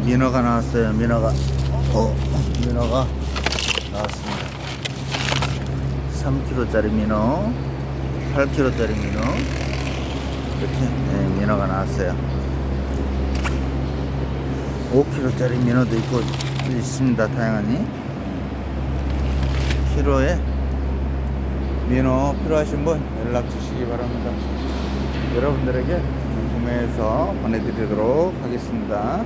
민어가 나왔어요. 민어가 나왔습니다. 3kg짜리 민어, 8kg짜리 민어, 이렇게 민어가 나왔어요. 5kg짜리 민어도 있습니다. 다양하니 키로에 민어 필요하신 분 연락 주시기 바랍니다. 여러분들에게 구매해서 보내드리도록 하겠습니다.